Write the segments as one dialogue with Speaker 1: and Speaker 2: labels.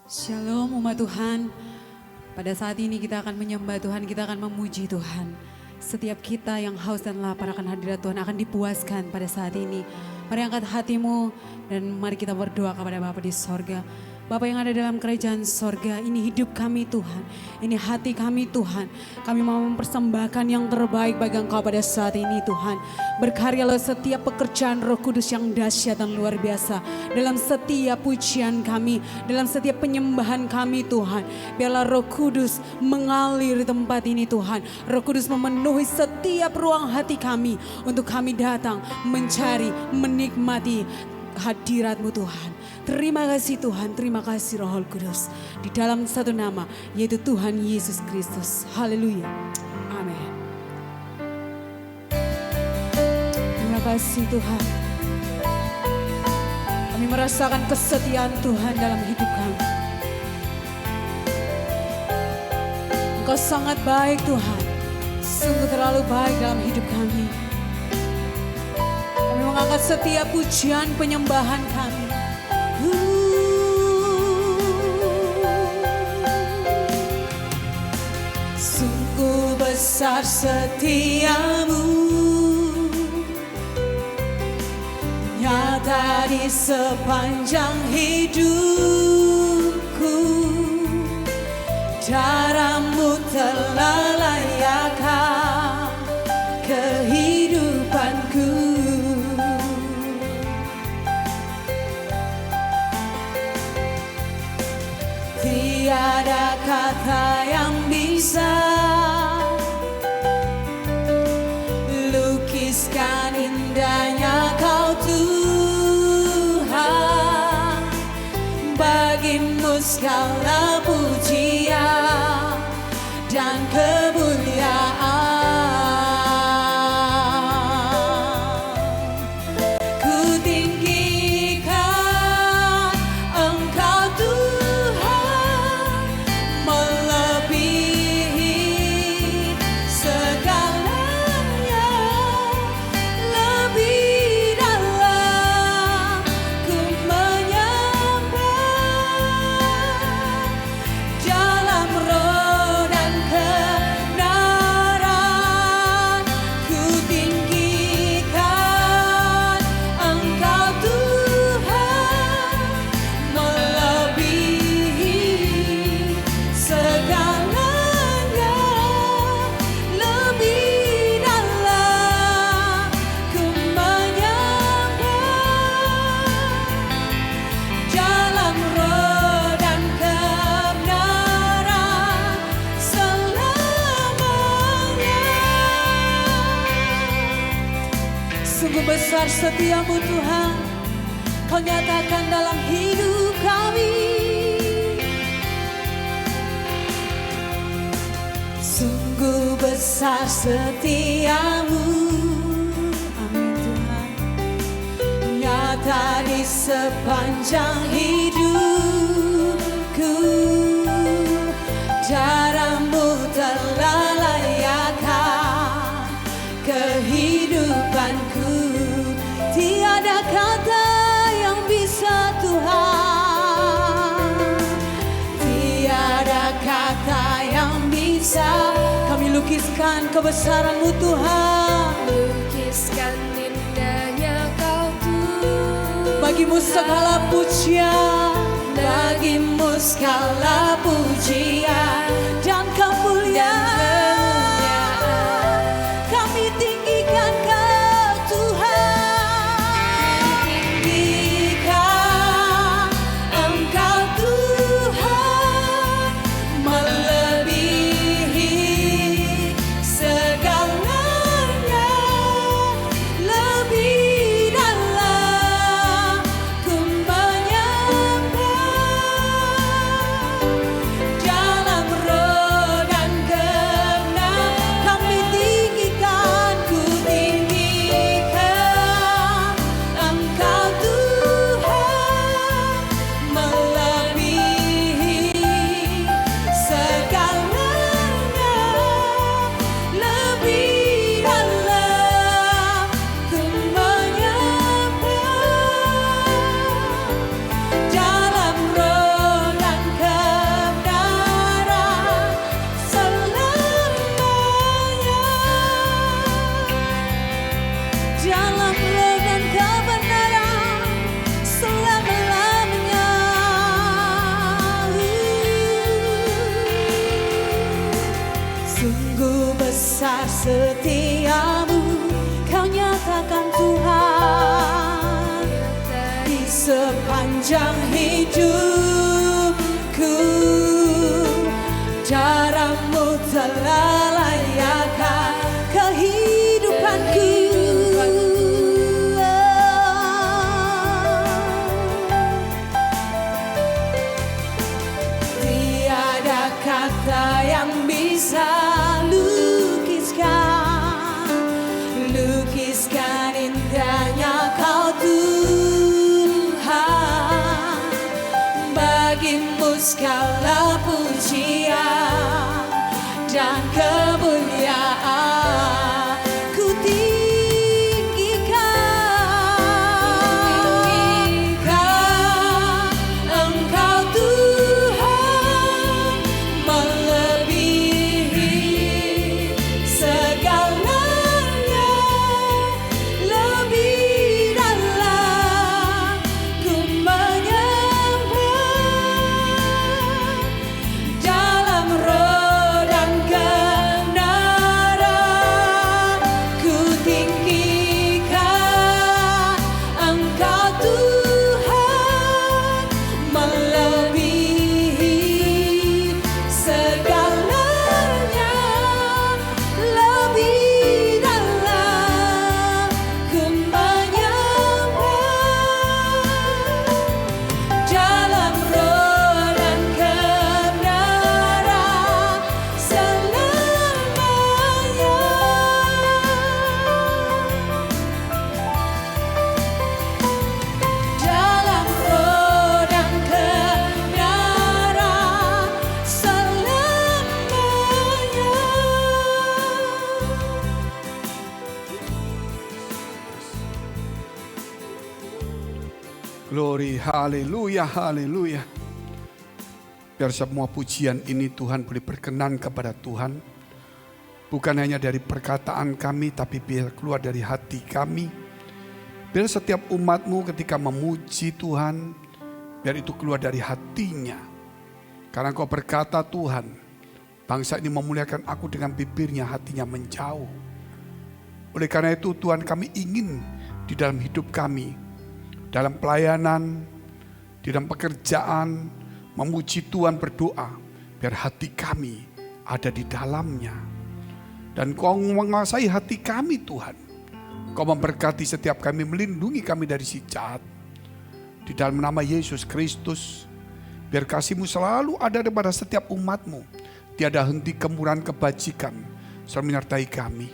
Speaker 1: Shalom umat Tuhan. Pada saat ini kita akan menyembah Tuhan, kita akan memuji Tuhan. Setiap kita yang haus dan lapar akan hadirat Tuhan akan dipuaskan pada saat ini. Mari angkat hatimu dan mari kita berdoa kepada Bapa di sorga. Bapa yang ada dalam kerajaan sorga, ini hidup kami Tuhan, ini hati kami Tuhan. Kami mau mempersembahkan yang terbaik bagi Engkau pada saat ini Tuhan. Berkaryalah setiap pekerjaan Roh Kudus yang dahsyat dan luar biasa. Dalam setiap pujian kami, dalam setiap penyembahan kami Tuhan. Biarlah Roh Kudus mengalir di tempat ini Tuhan. Roh Kudus memenuhi setiap ruang hati kami untuk kami datang mencari, menikmati hadirat-Mu Tuhan. Terima kasih Tuhan, terima kasih Roh Kudus. Di dalam satu nama, yaitu Tuhan Yesus Kristus. Haleluya. Amin. Terima kasih Tuhan. Kami merasakan kesetiaan Tuhan dalam hidup kami. Engkau sangat baik Tuhan. Sungguh terlalu baik dalam hidup kami. Kami mengangkat setiap pujian penyembahan kami. Sungguh besar setiamu, nyata di sepanjang hidupku. Caramu telah layakkan kehidupanku. Tiada kata yang bisa lukiskan indahnya Kau Tuhan. Bagimu segala pujian dan kemuliaan. Besar setiamu Tuhan, Kau nyatakan dalam hidup kami. Sungguh besar setiamu, amin Tuhan, nyata di sepanjang hidupku. Caramu telah layakkan kehidupanku. Tiada kata yang bisa Tuhan, tiada kata yang bisa. Kami lukiskan kebesaran-Mu Tuhan,
Speaker 2: lukiskan indahnya Kau Tuhan.
Speaker 1: Bagimu segala pujian,
Speaker 2: bagimu segala pujian
Speaker 1: dan kemuliaan. Kami tinggikan Kau
Speaker 2: dalam
Speaker 1: setiamu Kau nyatakan Tuhan di sepanjang hidupku. Caramu telah layakkan kehidupanku. Tiada kata yang bisa lukiskan indahnya Kau Tuhan. Bagimu segala pujian dan kemuliaan ku tinggikan. Engkau Tuhan melebihi segalanya, lebih dalam ku menyembah dalam roh dan kebenaran ku tinggikan. Engkau Tuhan melebihi segalanya, lebih dalam ku menyembah dalam roh dan kebenaran selamanya. Dalam roh dan kebenaran selamanya.
Speaker 3: Glory, haleluya, haleluya. Biar semua pujian ini Tuhan boleh berkenan kepada Tuhan. Bukan hanya dari perkataan kami, tapi biar keluar dari hati kami. Biar setiap umat-Mu ketika memuji Tuhan, biar itu keluar dari hatinya. Karena Engkau berkata Tuhan, bangsa ini memuliakan Aku dengan bibirnya, hatinya menjauh. Oleh karena itu Tuhan, kami ingin di dalam hidup kami, dalam pelayanan, di dalam pekerjaan, memuji Tuhan, berdoa, biar hati kami ada di dalamnya. Dan Kau menguasai hati kami Tuhan. Kau memberkati setiap kami, melindungi kami dari si jahat. Di dalam nama Yesus Kristus, biar kasih-Mu selalu ada kepada setiap umat-Mu. Tiada henti kemurahan kebajikan selalu menyertai kami.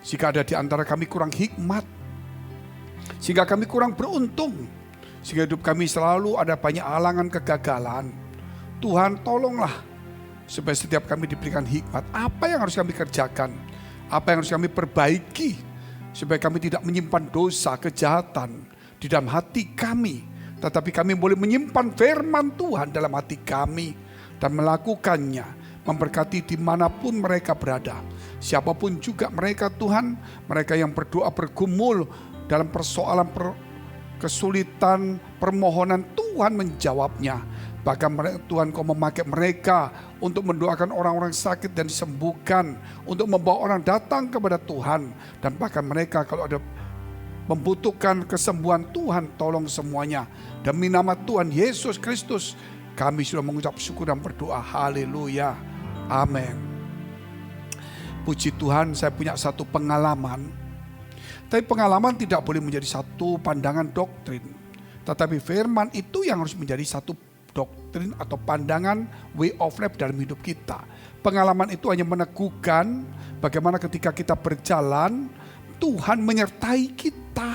Speaker 3: Jika ada di antara kami kurang hikmat, sehingga kami kurang beruntung, sehingga hidup kami selalu ada banyak halangan kegagalan, Tuhan tolonglah supaya setiap kami diberikan hikmat. Apa yang harus kami kerjakan, apa yang harus kami perbaiki, supaya kami tidak menyimpan dosa, kejahatan di dalam hati kami, tetapi kami boleh menyimpan firman Tuhan dalam hati kami dan melakukannya, memberkati dimanapun mereka berada. Siapapun juga mereka Tuhan, mereka yang berdoa bergumul dalam persoalan kesulitan, permohonan, Tuhan menjawabnya. Bahkan Tuhan Kau memakai mereka untuk mendoakan orang-orang sakit dan disembuhkan, untuk membawa orang datang kepada Tuhan. Dan bahkan mereka kalau ada membutuhkan kesembuhan, Tuhan tolong semuanya. Demi nama Tuhan Yesus Kristus, kami sudah mengucap syukur dan berdoa. Haleluya. Amin. Puji Tuhan, saya punya satu pengalaman. Tapi pengalaman tidak boleh menjadi satu pandangan doktrin. Tetapi firman itu yang harus menjadi satu doktrin atau pandangan way of life dalam hidup kita. Pengalaman itu hanya meneguhkan bagaimana ketika kita berjalan, Tuhan menyertai kita.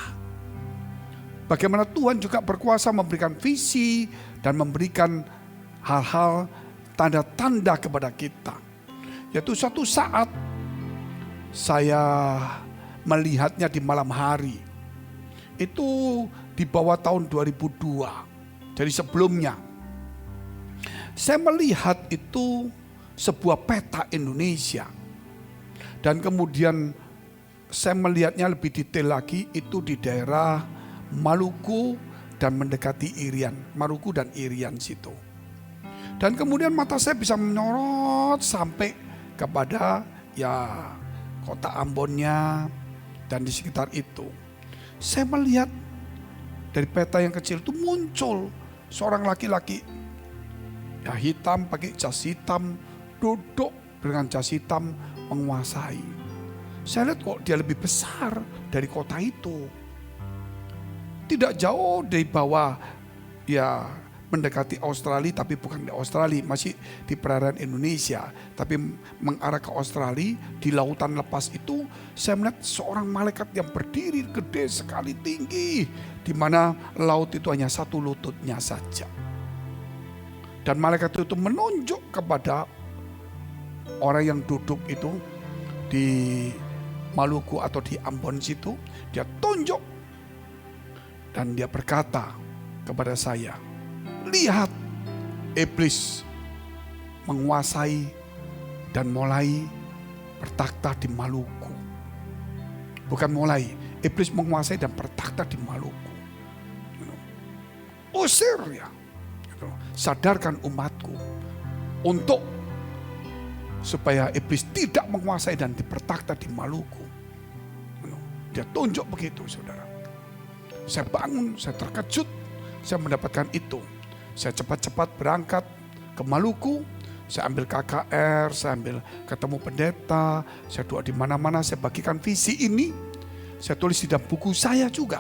Speaker 3: Bagaimana Tuhan juga berkuasa memberikan visi dan memberikan hal-hal tanda-tanda kepada kita. Yaitu suatu saat saya melihatnya di malam hari. Itu di bawah tahun 2002. Jadi sebelumnya. Saya melihat itu sebuah peta Indonesia. Dan kemudian saya melihatnya lebih detail lagi itu di daerah Maluku dan mendekati Irian. Maluku dan Irian situ. Dan kemudian mata saya bisa menyorot sampai kepada ya kota Ambonnya, dan di sekitar itu. Saya melihat dari peta yang kecil itu muncul seorang laki-laki. Ya hitam, pakai jas hitam, duduk dengan jas hitam menguasai. Saya lihat kok dia lebih besar dari kota itu. Tidak jauh dari bawah, ya mendekati Australia, tapi bukan di Australia, masih di perairan Indonesia. Tapi mengarah ke Australia, di lautan lepas itu, saya melihat seorang malaikat yang berdiri gede sekali, tinggi. Di mana laut itu hanya satu lututnya saja. Dan malaikat itu menunjuk kepada orang yang duduk itu di Maluku atau di Ambon situ. Dia tunjuk dan dia berkata kepada saya, lihat, iblis menguasai dan mulai bertakhta di Maluku. Bukan mulai, iblis menguasai dan bertakhta di Maluku. Usir ya, sadarkan umatku untuk supaya iblis tidak menguasai dan bertakhta di Maluku. Dia tunjuk begitu, saudara. Saya bangun, saya terkejut, saya mendapatkan itu. Saya cepat-cepat berangkat ke Maluku, saya ambil KKR, saya ambil ketemu pendeta, saya doa di mana-mana, saya bagikan visi ini. Saya tulis di dalam buku saya juga.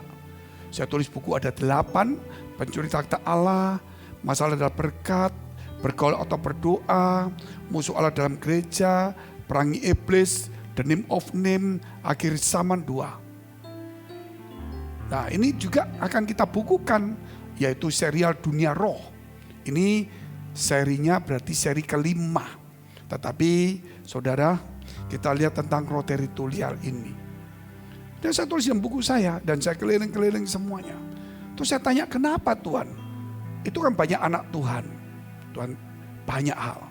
Speaker 3: Saya tulis buku ada 8, pencuri takhta Allah, masalah dalam berkat, bergaul atau berdoa, musuh Allah dalam gereja, perangi iblis, the name of name, akhir zaman 2. Nah ini juga akan kita bukukan, yaitu serial Dunia Roh. Ini serinya berarti seri ke-5. Tetapi saudara, kita lihat tentang roh teritorial ini. Dan saya tulis dalam buku saya, dan saya keliling-keliling semuanya. Terus saya tanya, kenapa Tuhan? Itu kan banyak anak Tuhan. Tuhan banyak hal.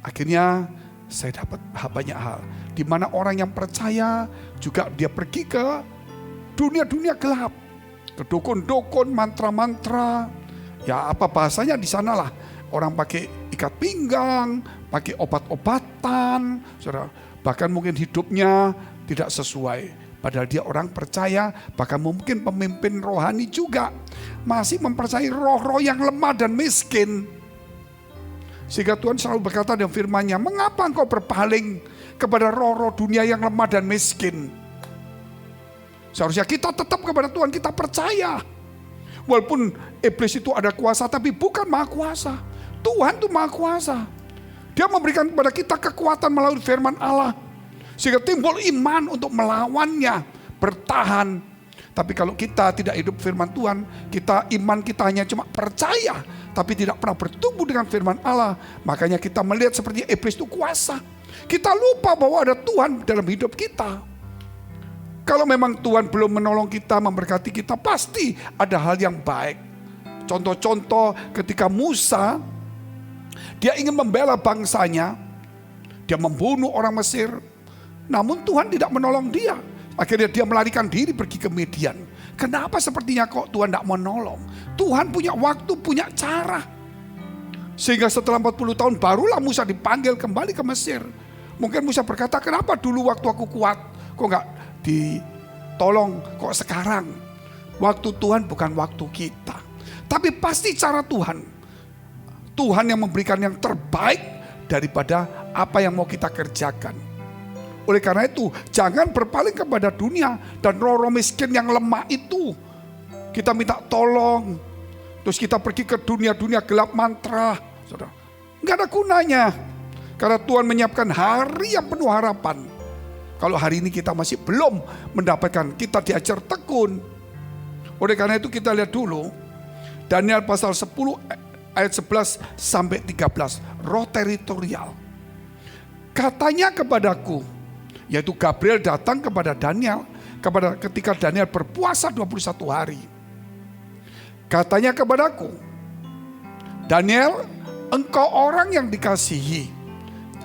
Speaker 3: Akhirnya saya dapat banyak hal. Di mana orang yang percaya juga dia pergi ke dunia-dunia gelap. Ke dukun-dukun, mantra-mantra. Ya apa bahasanya di sanalah. Orang pakai ikat pinggang, pakai obat-obatan. Saudara, bahkan mungkin hidupnya tidak sesuai. Padahal dia orang percaya, bahkan mungkin pemimpin rohani juga. Masih mempercayai roh-roh yang lemah dan miskin. Sehingga Tuhan selalu berkata dalam firman-Nya, mengapa engkau berpaling kepada roh-roh dunia yang lemah dan miskin? Seharusnya kita tetap kepada Tuhan, kita percaya. Walaupun iblis itu ada kuasa, tapi bukan maha kuasa. Tuhan itu maha kuasa. Dia memberikan kepada kita kekuatan melalui firman Allah. Sehingga timbul iman untuk melawannya, bertahan. Tapi kalau kita tidak hidup firman Tuhan, iman kita hanya cuma percaya, tapi tidak pernah bertumbuh dengan firman Allah. Makanya kita melihat seperti iblis itu kuasa. Kita lupa bahwa ada Tuhan dalam hidup kita. Kalau memang Tuhan belum menolong kita, memberkati kita, pasti ada hal yang baik. Contoh-contoh ketika Musa, dia ingin membela bangsanya, dia membunuh orang Mesir, namun Tuhan tidak menolong dia. Akhirnya dia melarikan diri pergi ke Midian. Kenapa sepertinya kok Tuhan tidak menolong? Tuhan punya waktu, punya cara. Sehingga setelah 40 tahun barulah Musa dipanggil kembali ke Mesir. Mungkin Musa berkata, kenapa dulu waktu aku kuat, kok enggak ditolong, kok sekarang? Waktu Tuhan bukan waktu kita. Tapi pasti cara Tuhan. Tuhan yang memberikan yang terbaik daripada apa yang mau kita kerjakan. Oleh karena itu, jangan berpaling kepada dunia dan roh-roh miskin yang lemah itu. Kita minta tolong, terus kita pergi ke dunia-dunia gelap mantra. Saudara, nggak ada gunanya. Karena Tuhan menyiapkan hari yang penuh harapan. Kalau hari ini kita masih belum mendapatkan, kita diajar tekun. Oleh karena itu kita lihat dulu, Daniel pasal 10 ayat 11 sampai 13, roh teritorial. Katanya kepadaku, yaitu Gabriel datang kepada Daniel ketika Daniel berpuasa 21 hari. Katanya kepadaku, Daniel, engkau orang yang dikasihi,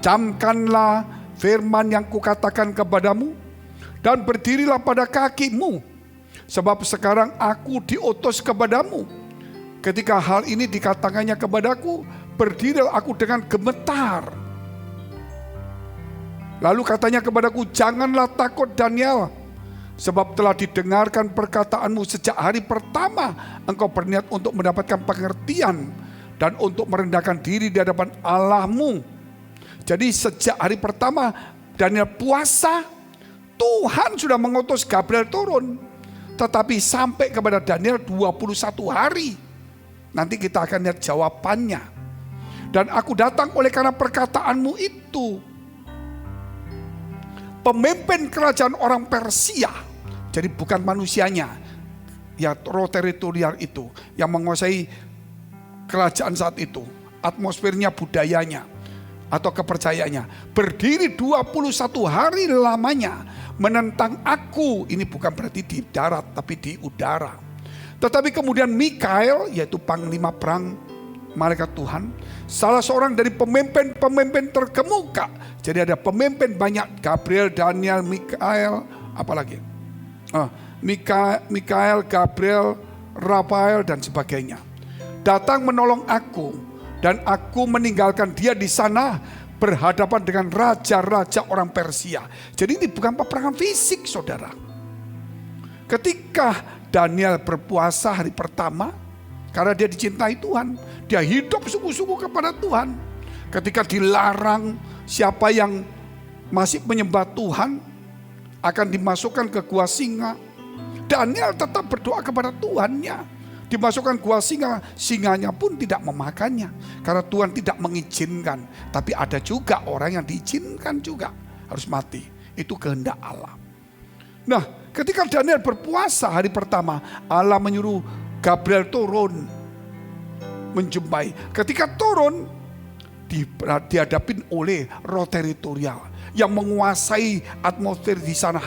Speaker 3: camkanlah firman yang kukatakan kepadamu dan berdirilah pada kakimu, sebab sekarang aku diutus kepadamu. Ketika hal ini dikatakannya kepadaku, berdirilah aku dengan gemetar. Lalu katanya kepadaku, janganlah takut Daniel, sebab telah didengarkan perkataanmu sejak hari pertama engkau berniat untuk mendapatkan pengertian dan untuk merendahkan diri di hadapan Allahmu. Jadi sejak hari pertama Daniel puasa, Tuhan sudah mengutus Gabriel turun. Tetapi sampai kepada Daniel 21 hari. Nanti kita akan lihat jawabannya. Dan aku datang oleh karena perkataanmu itu. Pemimpin kerajaan orang Persia, jadi bukan manusianya, ya roh teritorial itu yang menguasai kerajaan saat itu, atmosfernya, budayanya atau kepercayaannya, berdiri 21 hari lamanya menentang aku. Ini bukan berarti di darat tapi di udara. Tetapi kemudian Mikael, yaitu panglima perang malaikat Tuhan, salah seorang dari pemimpin terkemuka. Jadi ada pemimpin banyak, Gabriel, Daniel, Mikael, apalagi Mikael, Gabriel, Rafael dan sebagainya, datang menolong aku, dan aku meninggalkan dia di sana berhadapan dengan raja-raja orang Persia. Jadi ini bukan peperangan fisik, saudara. Ketika Daniel berpuasa hari pertama, karena dia dicintai Tuhan, dia hidup sungguh-sungguh kepada Tuhan. Ketika dilarang, siapa yang masih menyembah Tuhan akan dimasukkan ke gua singa, Daniel tetap berdoa kepada Tuhannya. Dimasukkan gua singa, singanya pun tidak memakannya karena Tuhan tidak mengizinkan. Tapi ada juga orang yang diizinkan juga harus mati. Itu kehendak Allah. Nah, ketika Daniel berpuasa hari pertama, Allah menyuruh Gabriel turun menjumpai. Ketika turun, dihadapin oleh roh teritorial yang menguasai atmosfer di sana,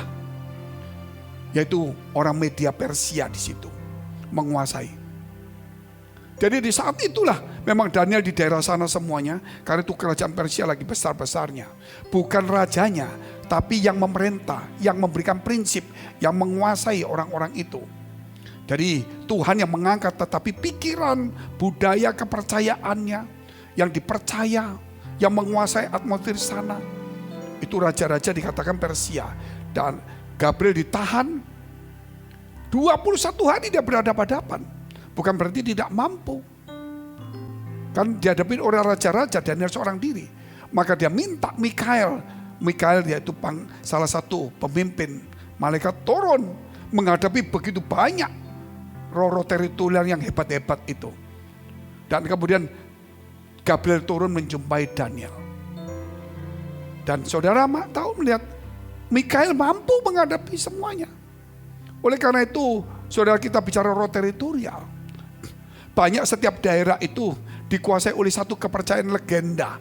Speaker 3: yaitu orang Media Persia di situ menguasai. Jadi di saat itulah memang Daniel di daerah sana semuanya, karena itu kerajaan Persia lagi besar-besarnya. Bukan rajanya, tapi yang memerintah, yang memberikan prinsip, yang menguasai orang-orang itu. Jadi Tuhan yang mengangkat, tetapi pikiran, budaya, kepercayaannya yang dipercaya, yang menguasai atmosfer sana, itu raja-raja dikatakan Persia. Dan Gabriel ditahan 21 hari dia berhadapan-hadapan. Bukan berarti tidak mampu. Kan dihadapi oleh raja-raja, Daniel seorang diri. Maka dia minta Mikael yaitu salah satu pemimpin malaikat turun menghadapi begitu banyak roh-roh teritorial yang hebat-hebat itu. Dan kemudian Gabriel turun menjumpai Daniel. Dan saudara tahu melihat Mikael mampu menghadapi semuanya. Oleh karena itu, saudara, kita bicara roh teritorial. Banyak setiap daerah itu dikuasai oleh satu kepercayaan legenda.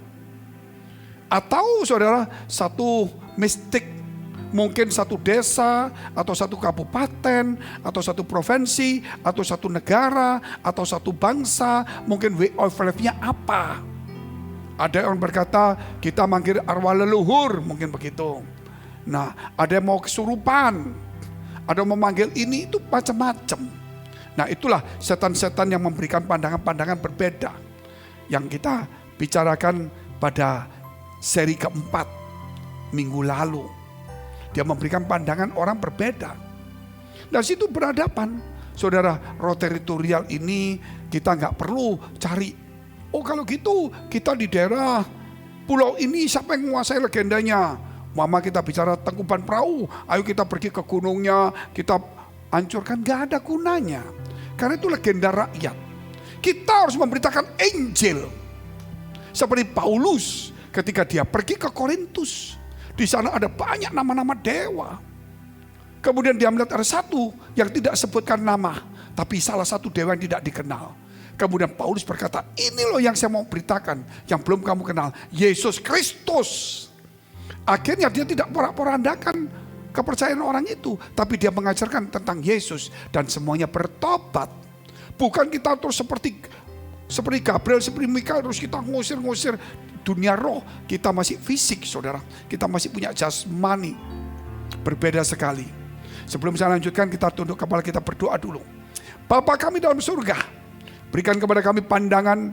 Speaker 3: Atau saudara, satu mistik. Mungkin satu desa, atau satu kabupaten, atau satu provinsi, atau satu negara, atau satu bangsa. Mungkin way of life-nya apa? Ada yang berkata kita manggil arwah leluhur, mungkin begitu. Nah, ada yang mau kesurupan, ada yang memanggil ini itu macam-macam. Nah, itulah setan-setan yang memberikan pandangan-pandangan berbeda yang kita bicarakan pada seri keempat minggu lalu. Dia memberikan pandangan orang berbeda. Nah, situ berhadapan. Saudara, roh teritorial ini kita nggak perlu cari. Oh, kalau gitu kita di daerah pulau ini siapa yang menguasai legendanya? Mama kita bicara Tangkuban Perahu, ayo kita pergi ke gunungnya, kita hancurkan, gak ada gunanya. Karena itu legenda rakyat. Kita harus memberitakan Injil. Seperti Paulus ketika dia pergi ke Korintus. Di sana ada banyak nama-nama dewa. Kemudian dia melihat ada satu yang tidak sebutkan nama, tapi salah satu dewa yang tidak dikenal. Kemudian Paulus berkata, ini loh yang saya mau beritakan, yang belum kamu kenal, Yesus Kristus. Akhirnya dia tidak porak-porandakan kepercayaan orang itu, tapi dia mengajarkan tentang Yesus dan semuanya bertobat. Bukan kita terus seperti Gabriel, seperti Mikael, terus kita ngusir-ngusir dunia roh. Kita masih fisik, saudara. Kita masih punya jasmani. Berbeda sekali. Sebelum saya lanjutkan, kita tunduk kepala, kita berdoa dulu. Bapa kami dalam surga, berikan kepada kami pandangan,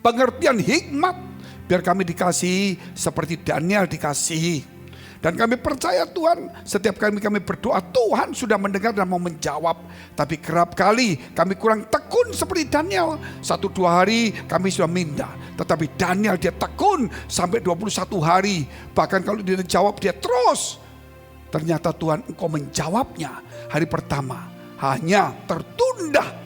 Speaker 3: pengertian, hikmat, Biar kami dikasihi seperti Daniel dikasihi. Dan kami percaya Tuhan, setiap kali kami berdoa, Tuhan sudah mendengar dan mau menjawab. Tapi kerap kali kami kurang tekun seperti Daniel. 1-2 hari kami sudah minta. Tetapi Daniel dia tekun sampai 21 hari. Bahkan kalau dia jawab dia terus. Ternyata Tuhan engkau menjawabnya hari pertama. Hanya tertunda.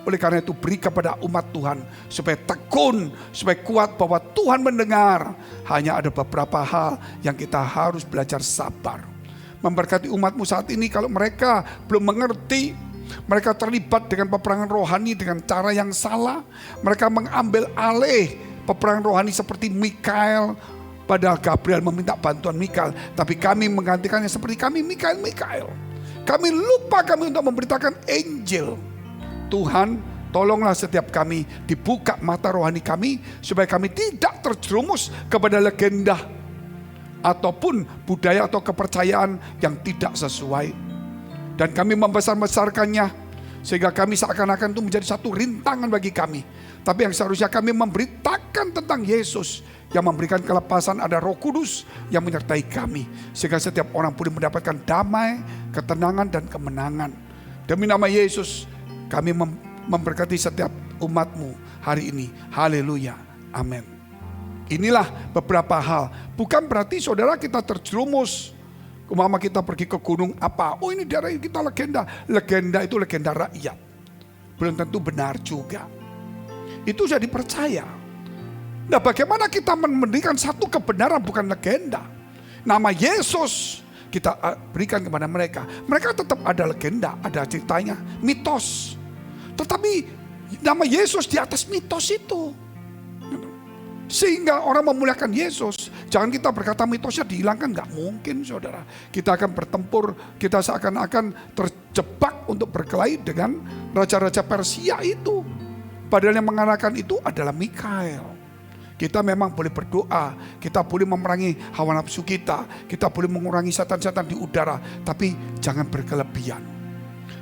Speaker 3: Oleh karena itu beri kepada umat Tuhan supaya tekun, supaya kuat bahwa Tuhan mendengar. Hanya ada beberapa hal yang kita harus belajar sabar. Memberkati umatmu saat ini kalau mereka belum mengerti, mereka terlibat dengan peperangan rohani dengan cara yang salah. Mereka mengambil alih peperangan rohani seperti Mikael. Padahal Gabriel meminta bantuan Mikael, tapi kami menggantikannya seperti kami Mikael. Kami lupa kami untuk memberitakan Injil. Tuhan, tolonglah setiap kami dibuka mata rohani kami supaya kami tidak terjerumus kepada legenda ataupun budaya atau kepercayaan yang tidak sesuai. Dan kami membesar-besarkannya sehingga kami seakan-akan itu menjadi satu rintangan bagi kami. Tapi yang seharusnya kami memberitakan tentang Yesus yang memberikan kelepasan, ada Roh Kudus yang menyertai kami sehingga setiap orang boleh mendapatkan damai, ketenangan dan kemenangan. Demi nama Yesus kami memberkati setiap umatmu hari ini. Haleluya. Amin. Inilah beberapa hal. Bukan berarti saudara kita terjerumus. Umpama kita pergi ke gunung apa. Oh ini daerah kita legenda. Legenda itu legenda rakyat. Belum tentu benar juga. Itu sudah dipercaya. Nah bagaimana kita memberikan satu kebenaran bukan legenda. Nama Yesus kita berikan kepada mereka. Mereka tetap ada legenda, ada ceritanya, mitos. Tetapi nama Yesus di atas mitos itu. Sehingga orang memuliakan Yesus. Jangan kita berkata mitosnya dihilangkan, gak mungkin saudara. Kita akan bertempur, kita seakan-akan terjebak untuk berkelahi dengan raja-raja Persia itu. Padahal yang mengarahkan itu adalah Mikael. Kita memang boleh berdoa, kita boleh memerangi hawa nafsu kita boleh mengurangi setan-setan di udara, tapi jangan berkelebihan.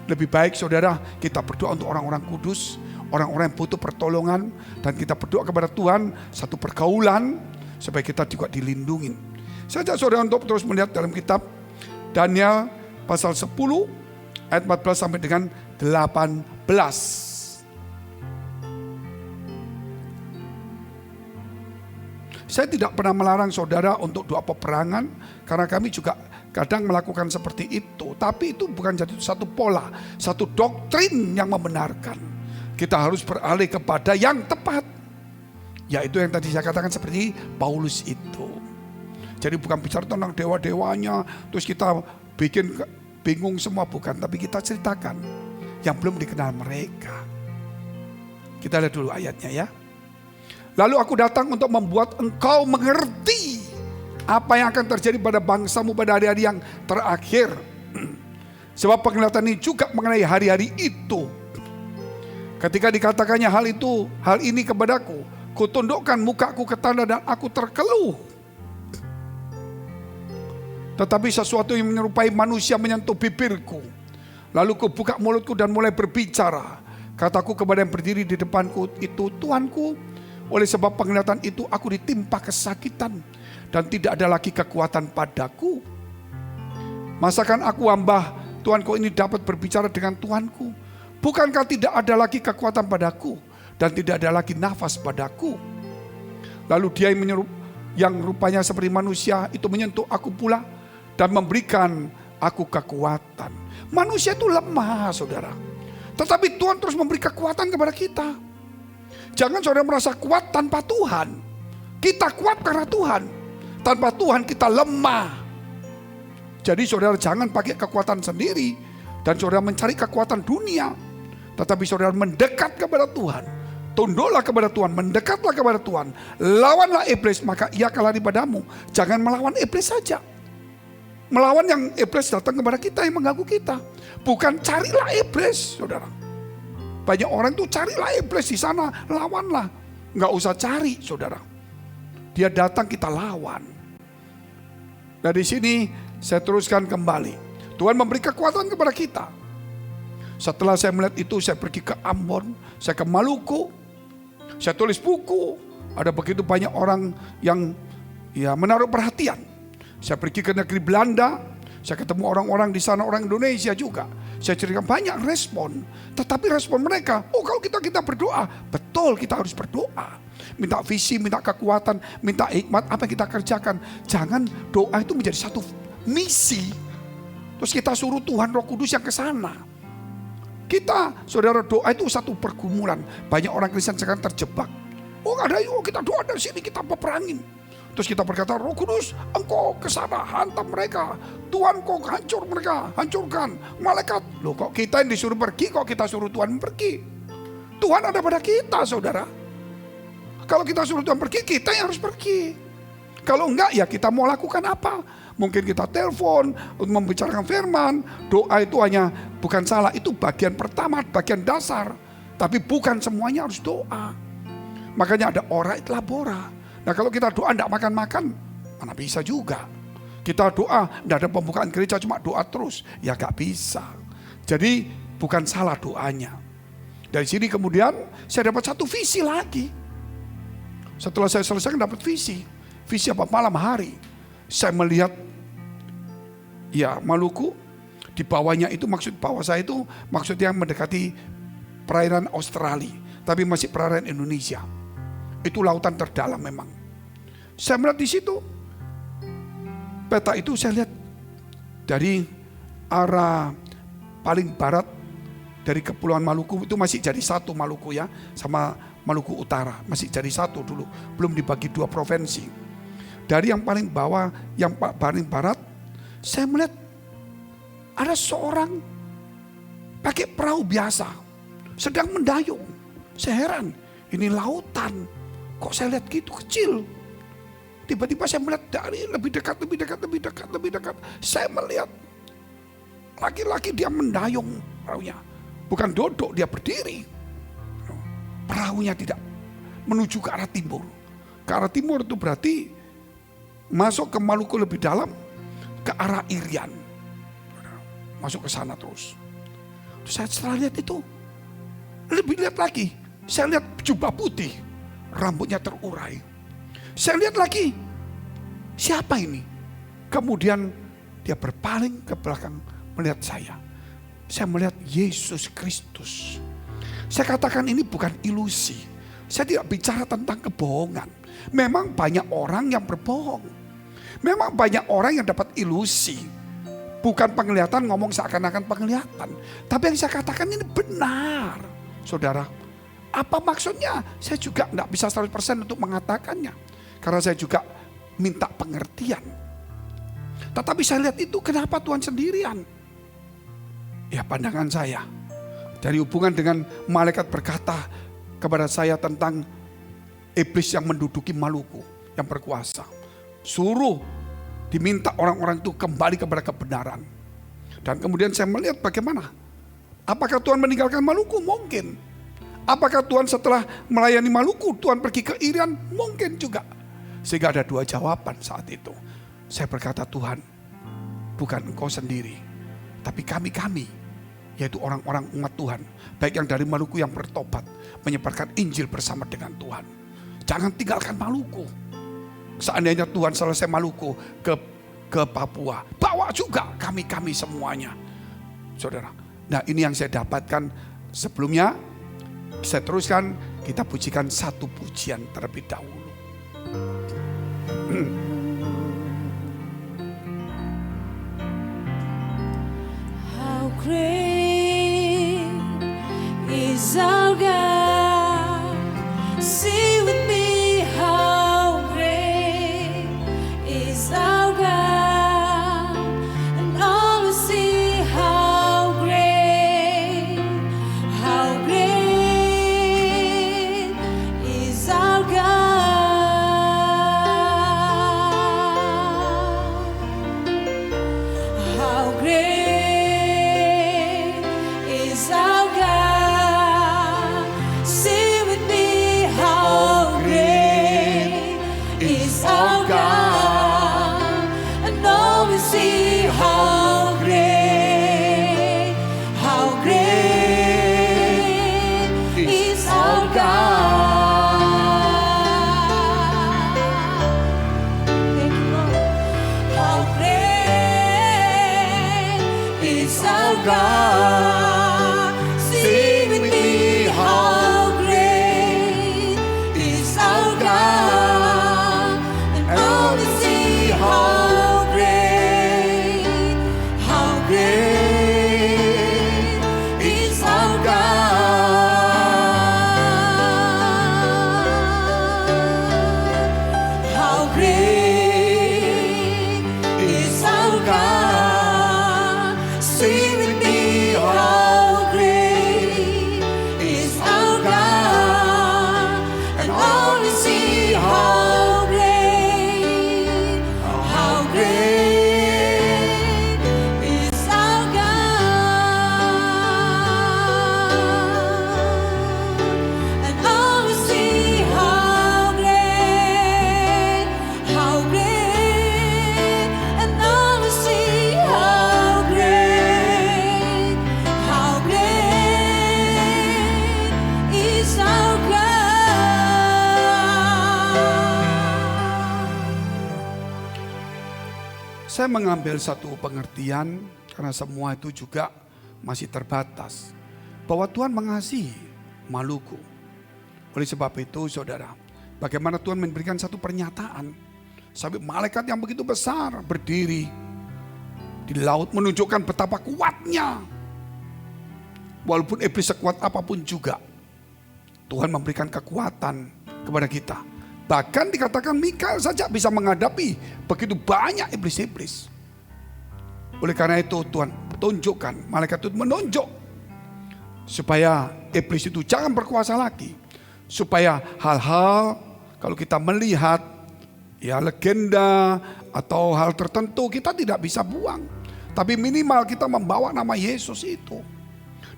Speaker 3: Lebih baik saudara kita berdoa untuk orang-orang kudus, orang-orang yang butuh pertolongan, dan kita berdoa kepada Tuhan satu pergaulan supaya kita juga dilindungi. Saya ajak saudara untuk terus melihat dalam kitab Daniel pasal 10 ayat 14 sampai dengan 18. Saya tidak pernah melarang saudara untuk doa peperangan, karena kami juga kadang melakukan seperti itu. Tapi itu bukan jadi satu pola, satu doktrin yang membenarkan. Kita harus beralih kepada yang tepat. Yaitu yang tadi saya katakan seperti Paulus itu. Jadi bukan bicara tentang dewa-dewanya, terus kita bikin bingung semua, bukan. Tapi kita ceritakan yang belum dikenal mereka. Kita lihat dulu ayatnya ya. Lalu aku datang untuk membuat engkau mengerti apa yang akan terjadi pada bangsamu pada hari-hari yang terakhir. Sebab penglihatan ini juga mengenai hari-hari itu. Ketika dikatakannya hal ini kepadaku, kutundukkan mukaku ke tanah dan aku terkeluh. Tetapi sesuatu yang menyerupai manusia menyentuh bibirku. Lalu kubuka mulutku dan mulai berbicara. Kataku kepada yang berdiri di depanku itu, Tuanku, oleh sebab penglihatan itu aku ditimpa kesakitan dan tidak ada lagi kekuatan padaku. Masakan aku hamba Tuanku ini dapat berbicara dengan Tuanku? Bukankah tidak ada lagi kekuatan padaku dan tidak ada lagi nafas padaku? Lalu dia yang rupanya seperti manusia itu menyentuh aku pula dan memberikan aku kekuatan. Manusia itu lemah saudara, tetapi Tuhan terus memberi kekuatan kepada kita. Jangan saudara merasa kuat tanpa Tuhan. Kita kuat karena Tuhan. Tanpa Tuhan kita lemah. Jadi saudara jangan pakai kekuatan sendiri. Dan saudara mencari kekuatan dunia. Tetapi saudara mendekat kepada Tuhan. Tunduklah kepada Tuhan. Mendekatlah kepada Tuhan. Lawanlah iblis maka ia kalah daripada-Mu. Jangan melawan iblis saja. Melawan yang iblis datang kepada kita yang mengganggu kita. Bukan carilah iblis saudara. Banyak orang tuh carilah iblis di sana, lawanlah. Nggak usah cari, saudara. Dia datang kita lawan. Dari sini saya teruskan kembali. Tuhan memberi kekuatan kepada kita. Setelah saya melihat itu, saya pergi ke Ambon, saya ke Maluku, saya tulis buku, Ada begitu banyak orang yang menaruh perhatian. Saya pergi ke negeri Belanda, saya ketemu orang-orang di sana, orang Indonesia juga. Saya ceritakan banyak respon. Tetapi respon mereka, kalau kita berdoa. Betul, kita harus berdoa. Minta visi, minta kekuatan, minta hikmat, apa yang kita kerjakan. Jangan doa itu menjadi satu misi. Terus kita suruh Tuhan Roh Kudus yang ke sana. Kita, saudara, doa itu satu pergumulan. Banyak orang Kristen sekarang terjebak. Kita doa dari sini, kita peperangin. Terus kita berkata, Roh Kudus, Engkau kesana, hantam mereka. Tuhan, Kau hancur mereka, hancurkan. Malaikat, loh kok kita yang disuruh pergi, kok kita suruh Tuhan pergi. Tuhan ada pada kita, saudara. Kalau kita suruh Tuhan pergi, kita yang harus pergi. Kalau enggak, ya kita mau lakukan apa? Mungkin kita telepon, membicarakan firman. Doa itu hanya bukan salah, itu bagian pertama, bagian dasar. Tapi bukan semuanya harus doa. Makanya ada ora it labora. Nah kalau kita doa tidak makan-makan, mana bisa juga. Kita doa, tidak ada pembukaan gereja, cuma doa terus. Ya gak bisa. Jadi bukan salah doanya. Dari sini kemudian saya dapat satu visi lagi. Setelah saya selesai dapat visi. Visi apa? Malam hari. Saya melihat Maluku. Di bawahnya itu bawah saya itu maksudnya mendekati perairan Australia. Tapi masih perairan Indonesia. Itu lautan terdalam memang. Saya melihat di situ. Peta itu saya lihat dari arah paling barat dari Kepulauan Maluku itu masih jadi satu Maluku ya. Sama Maluku Utara. Masih jadi satu dulu. Belum dibagi dua provinsi. Dari yang paling bawah, yang paling barat. Saya melihat ada seorang pakai perahu biasa. Sedang mendayung. Saya heran. Ini lautan. Kok saya lihat gitu kecil. Tiba-tiba saya melihat dari lebih dekat. Saya melihat laki-laki dia mendayung perahunya. Bukan duduk, dia berdiri. Perahunya tidak menuju ke arah timur. Ke arah timur itu berarti masuk ke Maluku lebih dalam. Ke arah Irian. Masuk ke sana terus. Saya setelah lihat itu. Lebih lihat lagi. Saya lihat jubah putih. Rambutnya terurai. Saya lihat lagi. Siapa ini? Kemudian dia berpaling ke belakang melihat saya. Saya melihat Yesus Kristus. Saya katakan ini bukan ilusi. Saya tidak bicara tentang kebohongan. Memang banyak orang yang berbohong. Memang banyak orang yang dapat ilusi. Bukan penglihatan, ngomong seakan-akan penglihatan. Tapi yang saya katakan ini benar. Saudara. Apa maksudnya? Saya juga tidak bisa 100% untuk mengatakannya. Karena saya juga minta pengertian. Tetapi saya lihat itu kenapa Tuhan sendirian? Ya pandangan saya. Dari hubungan dengan malaikat berkata kepada saya tentang iblis yang menduduki Maluku. Yang berkuasa. Suruh diminta orang-orang itu kembali kepada kebenaran. Dan kemudian saya melihat bagaimana. Apakah Tuhan meninggalkan Maluku? Mungkin. Apakah Tuhan setelah melayani Maluku, Tuhan pergi ke Irian? Mungkin juga. Sehingga ada dua jawaban saat itu. Saya berkata, Tuhan, bukan Engkau sendiri, tapi kami, yaitu orang-orang umat Tuhan. Baik yang dari Maluku yang bertobat, menyebarkan Injil bersama dengan Tuhan. Jangan tinggalkan Maluku. Seandainya Tuhan selesai Maluku ke Papua, bawa juga kami semuanya. Saudara, nah ini yang saya dapatkan sebelumnya. Saya teruskan, kita pujikan satu pujian terlebih dahulu.
Speaker 2: How great is our God? Sing with me, how great is our God? And all will see how great is our God. How great
Speaker 3: Saya mengambil satu pengertian karena semua itu juga masih terbatas. Bahwa Tuhan mengasihi Maluku. Oleh sebab itu saudara, bagaimana Tuhan memberikan satu pernyataan. Sampai malaikat yang begitu besar berdiri di laut menunjukkan betapa kuatnya. Walaupun iblis sekuat apapun juga, Tuhan memberikan kekuatan kepada kita. Bahkan dikatakan Mikael saja bisa menghadapi begitu banyak iblis-iblis. Oleh karena itu Tuhan tunjukkan, malaikat itu menunjuk supaya iblis itu jangan berkuasa lagi. Supaya hal-hal kalau kita melihat ya legenda atau hal tertentu kita tidak bisa buang. Tapi minimal kita membawa nama Yesus itu.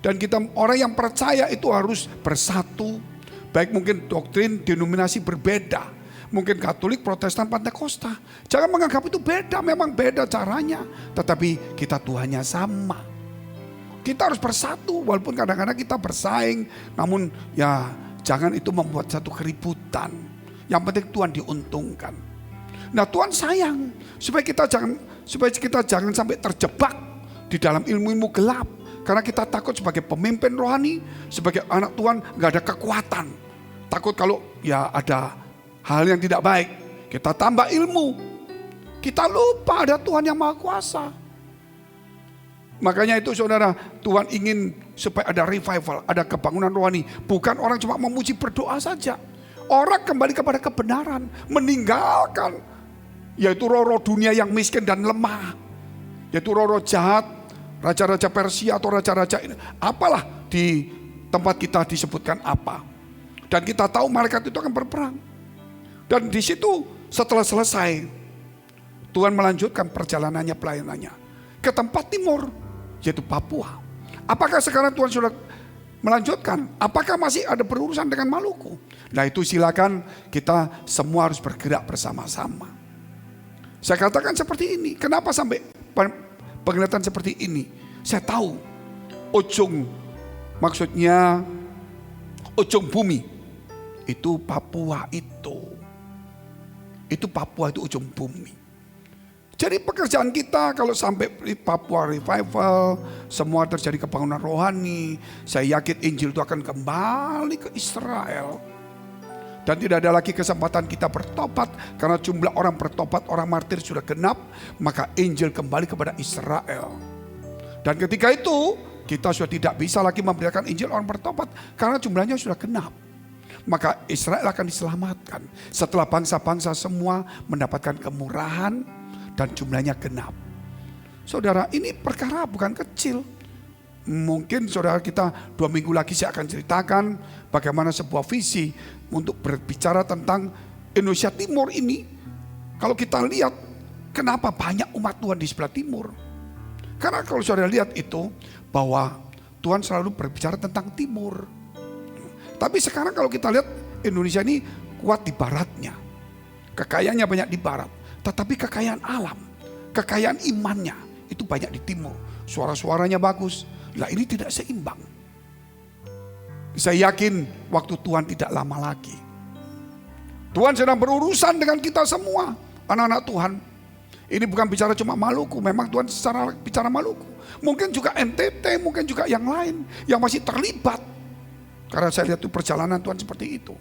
Speaker 3: Dan kita orang yang percaya itu harus bersatu. Baik mungkin doktrin denominasi berbeda. Mungkin Katolik, Protestan, Pentakosta. Jangan menganggap itu beda, memang beda caranya. Tetapi kita Tuhannya sama. Kita harus bersatu walaupun kadang-kadang kita bersaing. Namun ya jangan itu membuat satu keributan. Yang penting Tuhan diuntungkan. Nah Tuhan sayang supaya kita jangan sampai terjebak di dalam ilmu-ilmu gelap. Karena kita takut sebagai pemimpin rohani, sebagai anak Tuhan gak ada kekuatan. Takut kalau ya ada hal yang tidak baik, kita tambah ilmu. Kita lupa ada Tuhan yang Maha Kuasa. Makanya itu saudara, Tuhan ingin supaya ada revival, ada kebangunan rohani. Bukan orang cuma memuji berdoa saja. Orang kembali kepada kebenaran, meninggalkan yaitu roh-roh dunia yang miskin dan lemah. Yaitu roh-roh jahat, raja-raja Persia atau raja-raja ini. Apalah di tempat kita disebutkan apa. Dan kita tahu malaikat itu akan berperang. Dan di situ setelah selesai, Tuhan melanjutkan perjalanannya, pelayanannya ke tempat timur, yaitu Papua. Apakah sekarang Tuhan sudah melanjutkan? Apakah masih ada berurusan dengan Maluku? Nah itu silakan, kita semua harus bergerak bersama-sama. Saya katakan seperti ini, kenapa sampai penglihatan seperti ini? Saya tahu ujung, maksudnya ujung bumi itu Papua itu. Itu Papua itu ujung bumi. Jadi pekerjaan kita kalau sampai Papua revival, semua terjadi kebangunan rohani, saya yakin Injil itu akan kembali ke Israel. Dan tidak ada lagi kesempatan kita bertobat, karena jumlah orang bertobat, orang martir sudah genap, maka Injil kembali kepada Israel. Dan ketika itu kita sudah tidak bisa lagi memberitakan Injil orang bertobat, karena jumlahnya sudah genap. Maka Israel akan diselamatkan setelah bangsa-bangsa semua mendapatkan kemurahan dan jumlahnya genap. Saudara, ini perkara bukan kecil. Mungkin saudara kita 2 minggu lagi saya akan ceritakan bagaimana sebuah visi untuk berbicara tentang Indonesia Timur ini. Kalau kita lihat kenapa banyak umat Tuhan di sebelah timur. Karena kalau saudara lihat itu bahwa Tuhan selalu berbicara tentang timur. Tapi sekarang kalau kita lihat Indonesia ini kuat di baratnya. Kekayaannya banyak di barat. Tetapi kekayaan alam, kekayaan imannya itu banyak di timur. Suara-suaranya bagus. Lah ini tidak seimbang. Saya yakin waktu Tuhan tidak lama lagi. Tuhan sedang berurusan dengan kita semua, anak-anak Tuhan. Ini bukan bicara cuma Maluku, memang Tuhan secara bicara Maluku. Mungkin juga NTT, mungkin juga yang lain yang masih terlibat. Karena saya lihat itu perjalanan Tuhan seperti itu.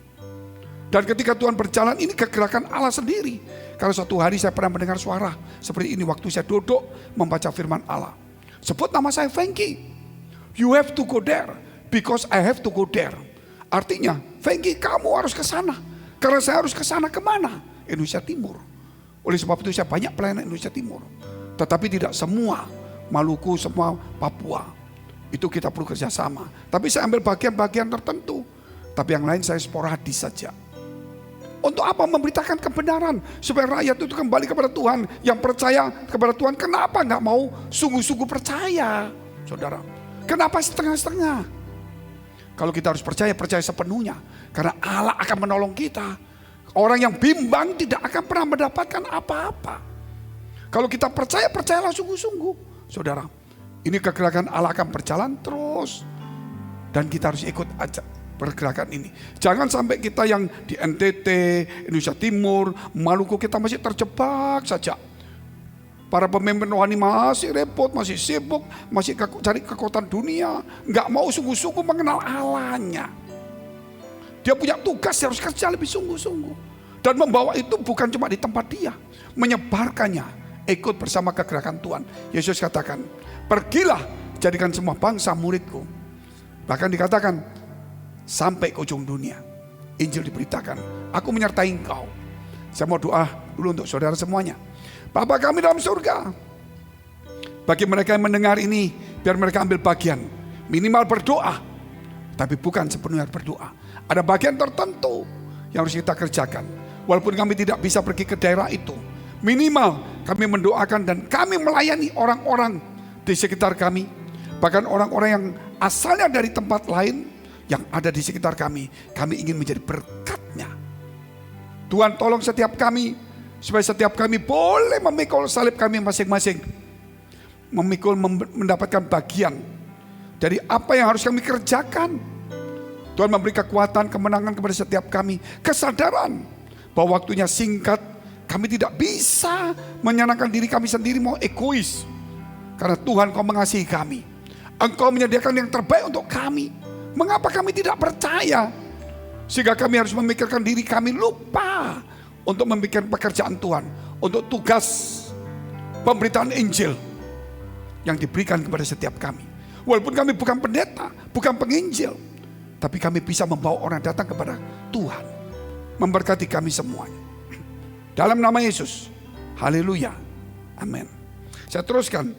Speaker 3: Dan ketika Tuhan berjalan, ini kegerakan Allah sendiri. Karena suatu hari saya pernah mendengar suara seperti ini waktu saya duduk membaca firman Allah. Sebut nama saya Fengki. You have to go there because I have to go there. Artinya, Fengki kamu harus ke sana. Karena saya harus ke sana kemana? Indonesia Timur. Oleh sebab itu saya banyak pelayanan Indonesia Timur. Tetapi tidak semua Maluku, semua Papua. Itu kita perlu kerjasama. Tapi saya ambil bagian-bagian tertentu. Tapi yang lain saya sporadis saja. Untuk apa? Memberitakan kebenaran. Supaya rakyat itu kembali kepada Tuhan. Yang percaya kepada Tuhan. Kenapa gak mau sungguh-sungguh percaya? Saudara. Kenapa setengah-setengah? Kalau kita harus percaya, percaya sepenuhnya. Karena Allah akan menolong kita. Orang yang bimbang tidak akan pernah mendapatkan apa-apa. Kalau kita percaya, percayalah sungguh-sungguh. Saudara, ini kegerakan Allah akan berjalan terus. Dan kita harus ikut aja pergerakan ini. Jangan sampai kita yang di NTT, Indonesia Timur, Maluku kita masih terjebak saja. Para pemimpin rohani masih repot, masih sibuk, masih cari kekuatan dunia, nggak mau sungguh-sungguh mengenal Allahnya. Dia punya tugas, dia harus kerja lebih sungguh-sungguh. Dan membawa itu bukan cuma di tempat dia, menyebarkannya, ikut bersama kegerakan Tuhan. Yesus katakan, pergilah jadikan semua bangsa muridku. Bahkan dikatakan, sampai ke ujung dunia. Injil diberitakan, aku menyertai engkau. Saya mau doa dulu untuk saudara semuanya. Bapa kami dalam surga, bagi mereka yang mendengar ini, biar mereka ambil bagian. Minimal berdoa, tapi bukan sepenuhnya berdoa. Ada bagian tertentu yang harus kita kerjakan. Walaupun kami tidak bisa pergi ke daerah itu, minimal kami mendoakan dan kami melayani orang-orang di sekitar kami. Bahkan orang-orang yang asalnya dari tempat lain yang ada di sekitar kami ingin menjadi berkat-Nya. Tuhan tolong setiap kami, supaya setiap kami boleh memikul salib kami masing-masing. Memikul mendapatkan bagian dari apa yang harus kami kerjakan. Tuhan memberi kekuatan, kemenangan kepada setiap kami. Kesadaran bahwa waktunya singkat, kami tidak bisa menyenangkan diri kami sendiri, mau egois. Karena Tuhan Kau mengasihi kami. Engkau menyediakan yang terbaik untuk kami. Mengapa kami tidak percaya? Sehingga kami harus memikirkan diri kami, lupa untuk memikirkan pekerjaan Tuhan. Untuk tugas pemberitaan Injil yang diberikan kepada setiap kami. Walaupun kami bukan pendeta, bukan penginjil, tapi kami bisa membawa orang datang kepada Tuhan. Memberkati kami semuanya. Dalam nama Yesus. Haleluya. Amin. Saya teruskan.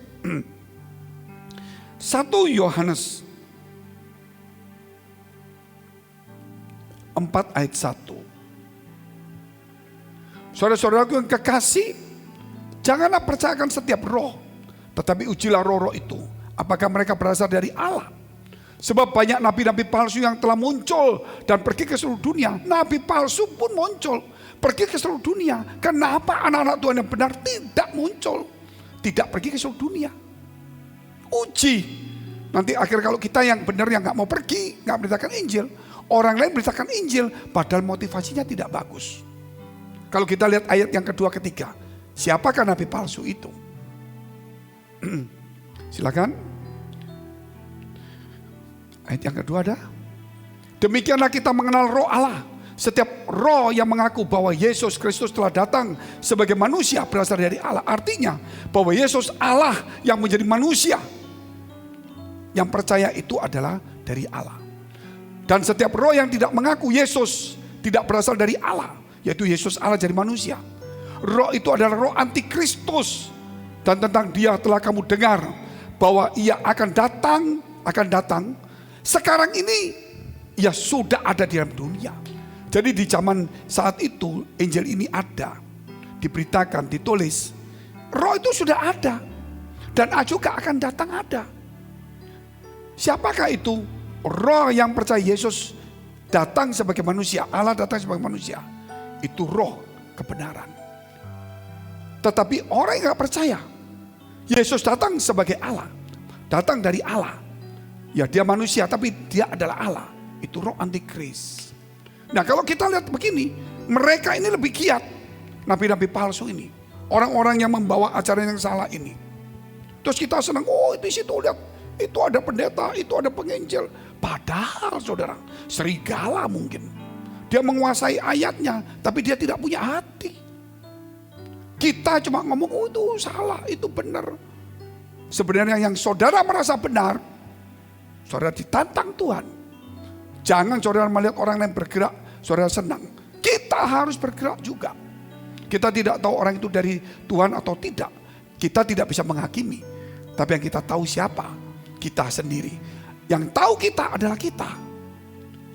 Speaker 3: 1 Yohanes 4 ayat 1. Saudara-saudaraku yang kekasih, janganlah percayakan setiap roh, tetapi ujilah roh-roh itu, apakah mereka berasal dari Allah. Sebab banyak nabi-nabi palsu yang telah muncul dan pergi ke seluruh dunia. Nabi palsu pun muncul, pergi ke seluruh dunia. Kenapa anak-anak Tuhan yang benar tidak muncul, tidak pergi ke seluruh dunia? Uji. Nanti akhir kalau kita yang benar yang gak mau pergi, gak beritakan Injil, orang lain beritakan Injil, padahal motivasinya tidak bagus. Kalau kita lihat ayat yang kedua ketiga, siapakah nabi palsu itu? Silakan. Ayat yang kedua ada. Demikianlah kita mengenal roh Allah. Setiap roh yang mengaku bahwa Yesus Kristus telah datang sebagai manusia berasal dari Allah. Artinya bahwa Yesus Allah yang menjadi manusia. Yang percaya itu adalah dari Allah. Dan setiap roh yang tidak mengaku Yesus tidak berasal dari Allah, yaitu Yesus Allah jadi manusia. Roh itu adalah roh antikristus. Dan tentang dia telah kamu dengar bahwa ia akan datang. Sekarang ini ia sudah ada di dalam dunia. Jadi di zaman saat itu Injil ini ada, diberitakan, ditulis. Roh itu sudah ada dan juga akan datang ada. Siapakah itu? Roh yang percaya Yesus datang sebagai manusia, Allah datang sebagai manusia. Itu roh kebenaran. Tetapi orang yang gak percaya Yesus datang sebagai Allah, datang dari Allah. Ya dia manusia tapi dia adalah Allah. Itu roh antikris. Nah kalau kita lihat begini, mereka ini lebih giat. Nabi-nabi palsu ini, orang-orang yang membawa ajaran yang salah ini. Terus kita senang, oh di situ lihat, itu ada pendeta, itu ada penginjil. Padahal saudara, serigala mungkin. Dia menguasai ayatnya, tapi dia tidak punya hati. Kita cuma ngomong, oh itu salah, itu benar. Sebenarnya yang saudara merasa benar, saudara ditantang Tuhan. Jangan saudara melihat orang lain bergerak, saudara senang. Kita harus bergerak juga. Kita tidak tahu orang itu dari Tuhan atau tidak. Kita tidak bisa menghakimi. Tapi yang kita tahu siapa? Kita sendiri. Yang tahu kita adalah kita.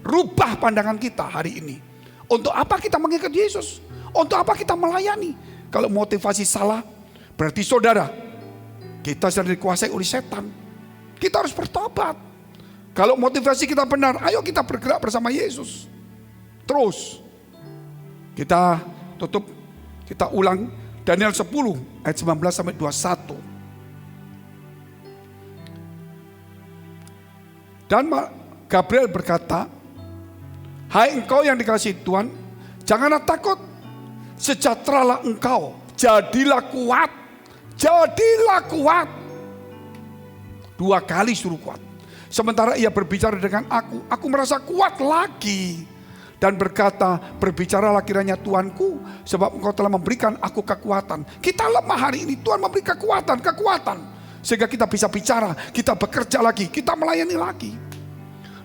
Speaker 3: Rubah pandangan kita hari ini. Untuk apa kita mengikut Yesus? Untuk apa kita melayani? Kalau motivasi salah, berarti saudara, kita sedang dikuasai oleh setan. Kita harus bertobat. Kalau motivasi kita benar, ayo kita bergerak bersama Yesus. Terus, kita tutup, kita ulang Daniel 10 ayat 19 sampai 21. Dan Gabriel berkata, hai engkau yang dikasihi Tuhan, janganlah takut, sejahteralah engkau, jadilah kuat, jadilah kuat. 2 kali suruh kuat. Sementara ia berbicara dengan aku merasa kuat lagi. Dan berkata, berbicaralah kiranya Tuanku, sebab Engkau telah memberikan aku kekuatan. Kita lemah hari ini, Tuhan memberi kekuatan. Sehingga kita bisa bicara, kita bekerja lagi, kita melayani lagi.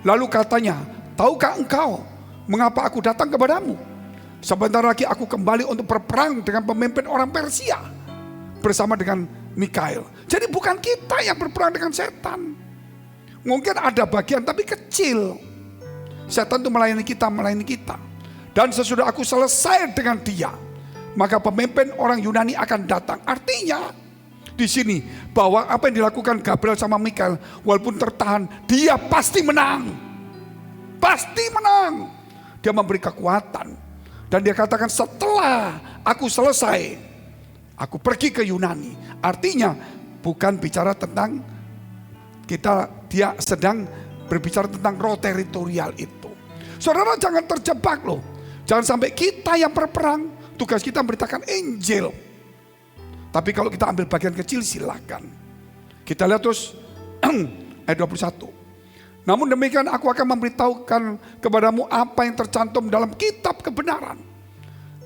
Speaker 3: Lalu katanya, tahukah engkau mengapa aku datang kepadamu? Sebentar lagi aku kembali untuk berperang dengan pemimpin orang Persia bersama dengan Mikail. Jadi bukan kita yang berperang dengan setan. Mungkin ada bagian tapi kecil. Setan itu melayani kita. Dan sesudah aku selesai dengan dia, maka pemimpin orang Yunani akan datang. Artinya di sini bahwa apa yang dilakukan Gabriel sama Mikail, walaupun tertahan, dia pasti menang. Pasti menang. Dia memberi kekuatan. Dan dia katakan setelah aku selesai, aku pergi ke Yunani. Artinya bukan bicara tentang dia sedang berbicara tentang roh teritorial itu. Saudara jangan terjebak loh. Jangan sampai kita yang berperang, tugas kita memberitakan Injil. Tapi kalau kita ambil bagian kecil silakan. Kita lihat terus ayat 21. Namun demikian aku akan memberitahukan kepadamu apa yang tercantum dalam kitab kebenaran.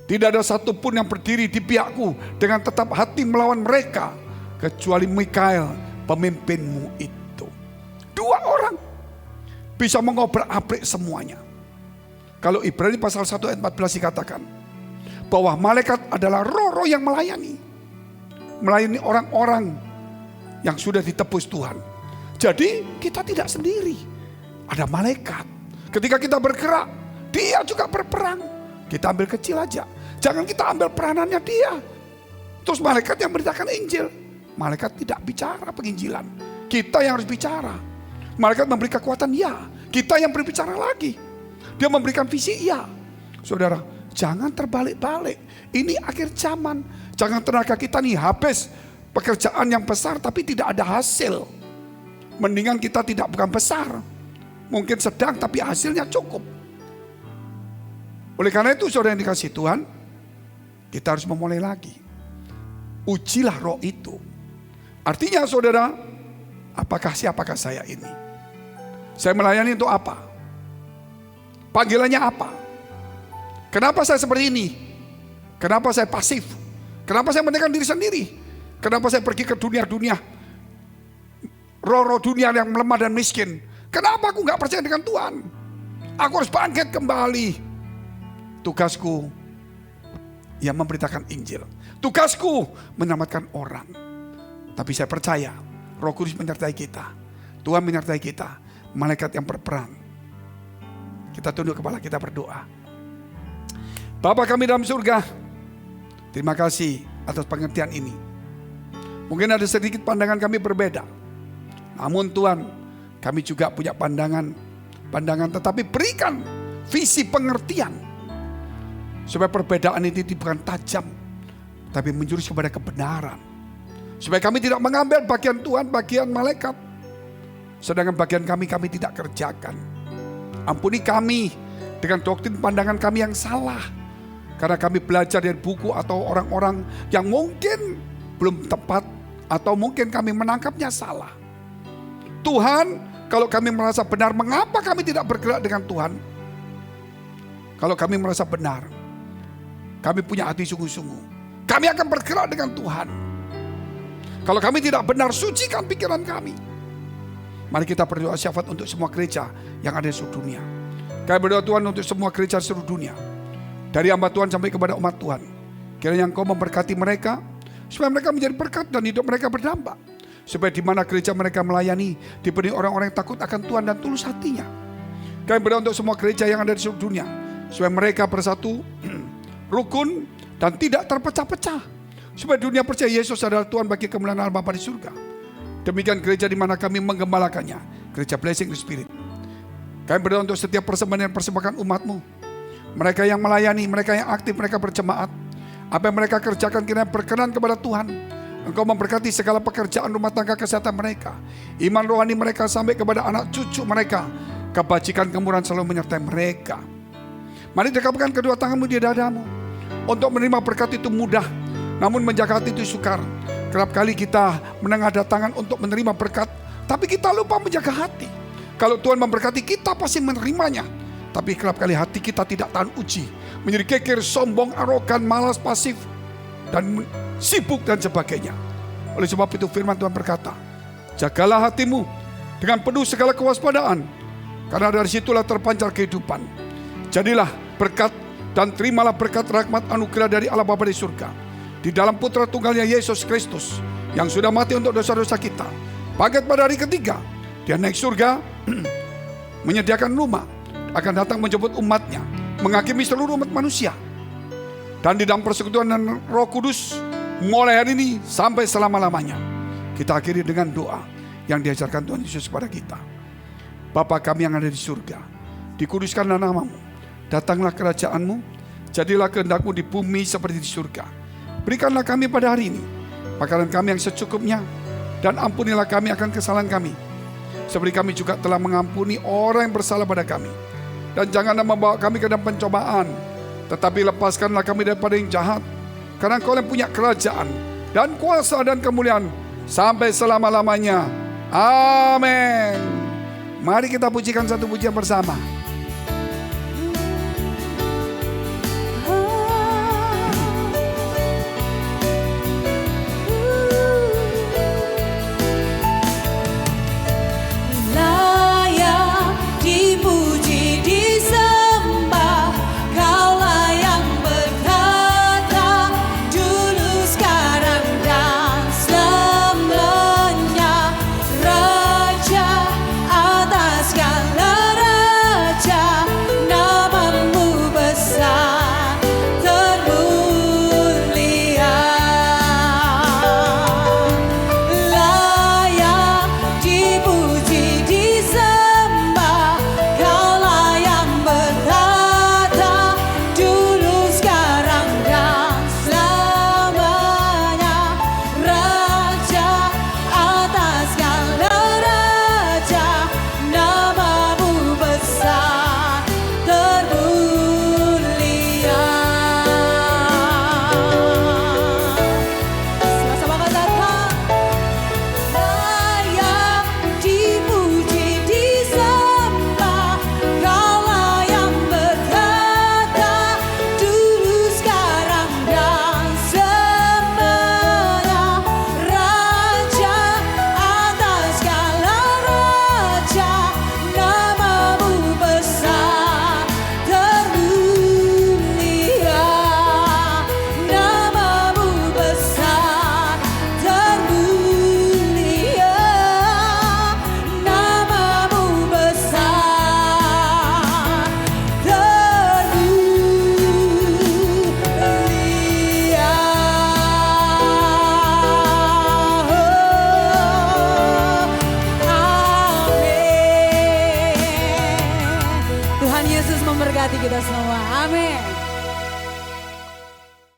Speaker 3: Tidak ada satupun yang berdiri di pihakku dengan tetap hati melawan mereka, kecuali Mikail pemimpinmu itu. 2 orang bisa mengobrak-abrik semuanya. Kalau Ibrani pasal 1 ayat 14 dikatakan bahwa malaikat adalah roh-roh yang melayani orang-orang yang sudah ditebus Tuhan. Jadi kita tidak sendiri, ada malaikat. Ketika kita bergerak, dia juga berperang. Kita ambil kecil aja, jangan kita ambil peranannya dia. Terus malaikat yang beritakan Injil. Malaikat tidak bicara penginjilan, kita yang harus bicara. Malaikat memberi kekuatan, ya. Kita yang berbicara lagi. Dia memberikan visi, ya. Saudara, jangan terbalik-balik. Ini akhir zaman. Jangan tenaga kita nih habis pekerjaan yang besar tapi tidak ada hasil. Mendingan kita bukan besar. Mungkin sedang tapi hasilnya cukup. Oleh karena itu saudara yang dikasihi Tuhan, kita harus memulai lagi. Ujilah roh itu. Artinya saudara, siapakah saya ini? Saya melayani untuk apa? Panggilannya apa? Kenapa saya seperti ini? Kenapa saya pasif? Kenapa saya menekan diri sendiri? Kenapa saya pergi ke dunia-dunia, roh-roh dunia yang melemah dan miskin? Kenapa aku gak percaya dengan Tuhan? Aku harus bangkit kembali. Tugasku yang memberitakan Injil. Tugasku menyelamatkan orang. Tapi saya percaya Roh Kudus menyertai kita. Tuhan menyertai kita. Malaikat yang berperang. Kita tunduk kepala, kita berdoa. Bapa kami dalam surga, terima kasih atas pengertian ini. Mungkin ada sedikit pandangan kami berbeda. Namun Tuhan, kami juga punya pandangan tetapi berikan visi pengertian. Supaya perbedaan ini bukan tajam, tapi menjurus kepada kebenaran. Supaya kami tidak mengambil bagian Tuhan, bagian malaikat. Sedangkan bagian kami tidak kerjakan. Ampuni kami dengan doktrin pandangan kami yang salah. Karena kami belajar dari buku atau orang-orang yang mungkin belum tepat. Atau mungkin kami menangkapnya salah. Tuhan, kalau kami merasa benar, mengapa kami tidak bergerak dengan Tuhan? Kalau kami merasa benar, kami punya hati sungguh-sungguh, kami akan bergerak dengan Tuhan. Kalau kami tidak benar, sucikan pikiran kami. Mari kita berdoa syafaat untuk semua gereja yang ada di seluruh dunia. Kami berdoa Tuhan untuk semua gereja di seluruh dunia. Dari hamba Tuhan sampai kepada umat Tuhan. Kiranya Engkau memberkati mereka, supaya mereka menjadi berkat dan hidup mereka berdampak. Supaya di mana gereja mereka melayani, diberi orang-orang yang takut akan Tuhan dan tulus hatinya. Kami berdoa untuk semua gereja yang ada di seluruh dunia, supaya mereka bersatu, rukun, dan tidak terpecah-pecah. Supaya dunia percaya Yesus adalah Tuhan bagi kemuliaan Allah Bapa di surga. Demikian gereja di mana kami menggembalakannya, gereja Blessing the Spirit. Kami berdoa untuk setiap persembahan yang persembahkan umat-Mu. Mereka yang melayani, mereka yang aktif, mereka berjemaat. Apa yang mereka kerjakan kiranya berkenan kepada Tuhan. Engkau memberkati segala pekerjaan rumah tangga, kesehatan mereka, iman rohani mereka sampai kepada anak cucu mereka. Kebajikan kemurahan selalu menyertai mereka. Mari dekapkan kedua tanganmu di dadamu. Untuk menerima berkat itu mudah, namun menjaga hati itu sukar. Kerap kali kita menengadah tangan untuk menerima berkat, tapi kita lupa menjaga hati. Kalau Tuhan memberkati kita pasti menerimanya. Tapi kerap kali hati kita tidak tahan uji, menjadi kekir, sombong, arogan, malas, pasif, dan sibuk dan sebagainya. Oleh sebab itu firman Tuhan berkata, jagalah hatimu dengan penuh segala kewaspadaan, karena dari situlah terpancar kehidupan. Jadilah berkat dan terimalah berkat rahmat anugerah dari Allah Bapa di surga, di dalam Putra Tunggalnya Yesus Kristus, yang sudah mati untuk dosa-dosa kita. Bangkit pada hari ketiga, dia naik surga, menyediakan rumah, akan datang menjemput umatnya, menghakimi seluruh umat manusia. Dan di dalam persekutuan dan Roh Kudus, mulai hari ini sampai selama-lamanya. Kita akhiri dengan doa yang diajarkan Tuhan Yesus kepada kita. Bapa kami yang ada di surga, dikuduskanlah namamu, datanglah kerajaanmu, jadilah kehendakmu di bumi seperti di surga. Berikanlah kami pada hari ini makanan kami yang secukupnya, dan ampunilah kami akan kesalahan kami, seperti kami juga telah mengampuni orang yang bersalah pada kami. Dan janganlah membawa kami ke dalam pencobaan, tetapi lepaskanlah kami daripada yang jahat, karena Engkau yang punya kerajaan dan kuasa dan kemuliaan sampai selama-lamanya. Amin. Mari kita pujikan satu pujian bersama.